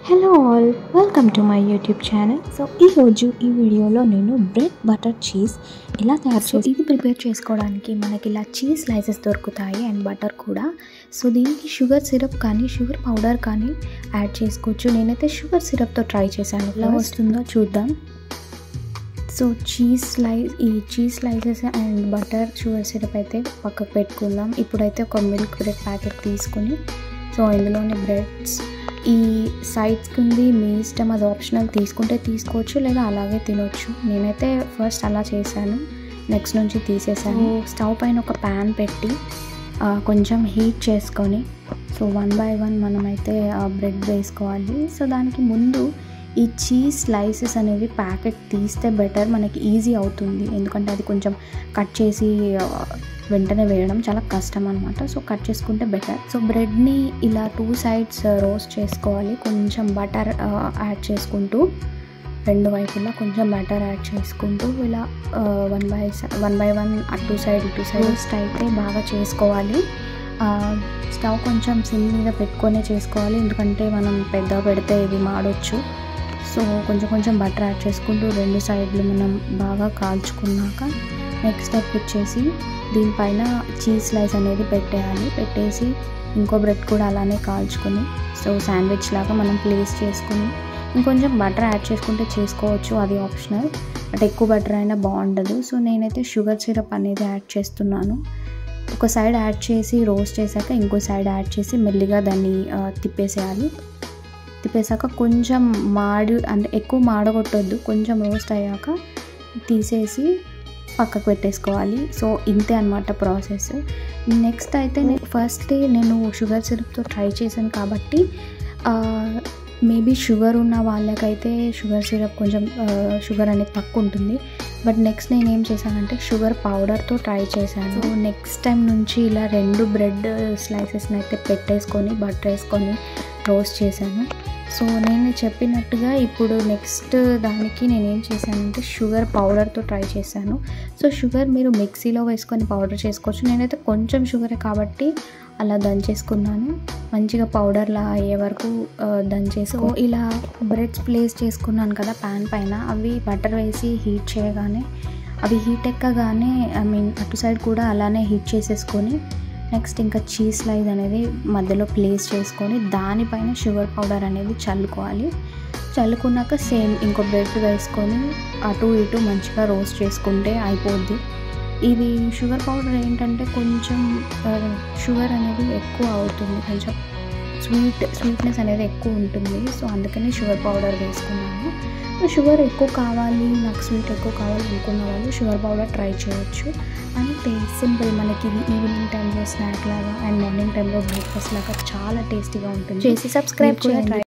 Hello all, welcome to my YouTube channel. So ఈరోజు ఈ వీడియోలో నేను బ్రెడ్ బటర్ చీజ్ ఎలా తయారు చేసి ఇది ప్రిపేర్ చేసుకోవడానికి మనకి ఇలా చీజ్ స్లైసెస్ దొరుకుతాయి అండ్ బటర్ కూడా. సో దీనికి షుగర్ సిరప్ కానీ షుగర్ పౌడర్ కానీ యాడ్ చేసుకోవచ్చు. నేనైతే షుగర్ సిరప్తో ట్రై చేశాను, ఎలా వస్తుందో చూద్దాం. సో ఈ cheese slices and butter sugar syrup అయితే పక్కకు పెట్టుకుందాం. ఇప్పుడైతే ఒక మిల్క్ బ్రెడ్ ప్యాకెట్ తీసుకుని సో ఇందులోని బ్రెడ్స్ ఈ సైడ్స్కి ఉంది, మీ ఇష్టం, అది ఆప్షనల్, తీసుకుంటే తీసుకోవచ్చు లేదా అలాగే తినొచ్చు. నేనైతే ఫస్ట్ అలా చేశాను, నెక్స్ట్ నుంచి తీసేసాను. స్టవ్ పైన ఒక ప్యాన్ పెట్టి కొంచెం హీట్ చేసుకొని సో 1 by 1 మనమైతే బ్రెడ్ వేసుకోవాలి. సో దానికి ముందు ఈ చీజ్ స్లైసెస్ అనేవి ప్యాకెట్ తీస్తే బెటర్, మనకి ఈజీ అవుతుంది. ఎందుకంటే అది కొంచెం కట్ చేసి వెంటనే వేయడం చాలా కష్టం అనమాట. సో కట్ చేసుకుంటే బెటర్. సో బ్రెడ్ని ఇలా 2 sides రోస్ట్ చేసుకోవాలి. కొంచెం బటర్ యాడ్ చేసుకుంటూ రెండు వైపులా కొంచెం బటర్ యాడ్ చేసుకుంటూ ఇలా 1 by 1 అటు సైడ్ ఇటు సైడ్ రోస్ట్ అయితే బాగా చేసుకోవాలి. స్టవ్ కొంచెం సిమ్ మీద పెట్టుకొనే చేసుకోవాలి, ఎందుకంటే మనం పెద్ద పెడితే ఇది మాడొచ్చు. సో కొంచెం బటర్ యాడ్ చేసుకుంటూ రెండు సైడ్లు మనం బాగా కాల్చుకున్నాక నెక్స్ట్ స్టెప్ వచ్చేసి దీనిపైన చీజ్ స్లైస్ అనేది పెట్టేసి ఇంకో బ్రెడ్ కూడా అలానే కాల్చుకొని సో శాండ్విచ్ లాగా మనం ప్లేస్ చేసుకుని ఇంకొంచెం బటర్ యాడ్ చేసుకుంటే చేసుకోవచ్చు, అది ఆప్షనల్. బట్ ఎక్కువ బటర్ అయినా బాగుండదు. సో నేనైతే షుగర్ సిరప్ అనేది యాడ్ చేస్తున్నాను. ఒక సైడ్ యాడ్ చేసి రోస్ట్ చేశాక ఇంకో సైడ్ యాడ్ చేసి మెల్లిగా దాన్ని తిప్పేసాక కొంచెం అంటే ఎక్కువ మాడగొట్టొద్దు, కొంచెం రోస్ట్ అయ్యాక తీసేసి పక్కకు పెట్టేసుకోవాలి. సో ఇంతే అనమాట ప్రాసెస్. నెక్స్ట్ అయితే నేను షుగర్ సిరప్తో ట్రై చేశాను కాబట్టి మేబీ షుగర్ ఉన్న వాళ్ళకైతే షుగర్ సిరప్ కొంచెం షుగర్ అనేది తక్కువ ఉంటుంది. బట్ నెక్స్ట్ నేను ఏం చేశానంటే షుగర్ పౌడర్తో ట్రై చేశాను. నెక్స్ట్ టైం నుంచి ఇలా 2 బ్రెడ్ స్లైసెస్ని అయితే పెట్టేసుకొని బటర్ వేసుకొని రోస్ట్ చేశాను. సో నేను చెప్పినట్టుగా ఇప్పుడు నెక్స్ట్ దానికి నేనేం చేశానంటే షుగర్ పౌడర్తో ట్రై చేశాను. సో షుగర్ మీరు మిక్సీలో వేసుకొని పౌడర్ చేసుకోవచ్చు. నేనైతే కొంచెం షుగరే కాబట్టి అలా దంచేసుకున్నాను. మంచిగా పౌడర్లా అయ్యే వరకు దంచేసుకో. ఇలా బ్రెడ్స్ ప్లేస్ చేసుకున్నాను కదా ప్యాన్ పైన, అవి బటర్ వేసి హీట్ చేయగానే అవి హీట్ ఎక్కగానే అటు సైడ్ కూడా అలానే హీట్ చేసేసుకొని నెక్స్ట్ ఇంకా చీజ్ స్లైస్ అనేది మధ్యలో ప్లేస్ చేసుకొని దానిపైన షుగర్ పౌడర్ అనేది చల్లుకున్నాక సేమ్ ఇంకో బ్రెడ్ వేసుకొని అటు ఇటు మంచిగా రోస్ట్ చేసుకుంటే అయిపోద్ది. ఇది షుగర్ పౌడర్ ఏంటంటే కొంచెం షుగర్ అనేది ఎక్కువ అవుతుంది, కొంచెం స్వీట్నెస్ అనేది ఎక్కువ ఉంటుంది. సో అందుకని షుగర్ పౌడర్ వేసుకున్నాను. షుగర్ ఎక్కువ కావాలి, నాకు స్వీట్ ఎక్కువ కావాలి అనుకున్న వాళ్ళు షుగర్ పౌడర్ ట్రై చేయొచ్చు. అంటే సింపుల్, మనకి ఇది ఈవినింగ్ టైంలో స్నాక్ లాగా అండ్ మార్నింగ్ టైంలో బ్రేక్ఫాస్ట్ లాగా చాలా టేస్టీగా ఉంటుంది. చేసి సబ్స్క్రైబ్ చేయండి.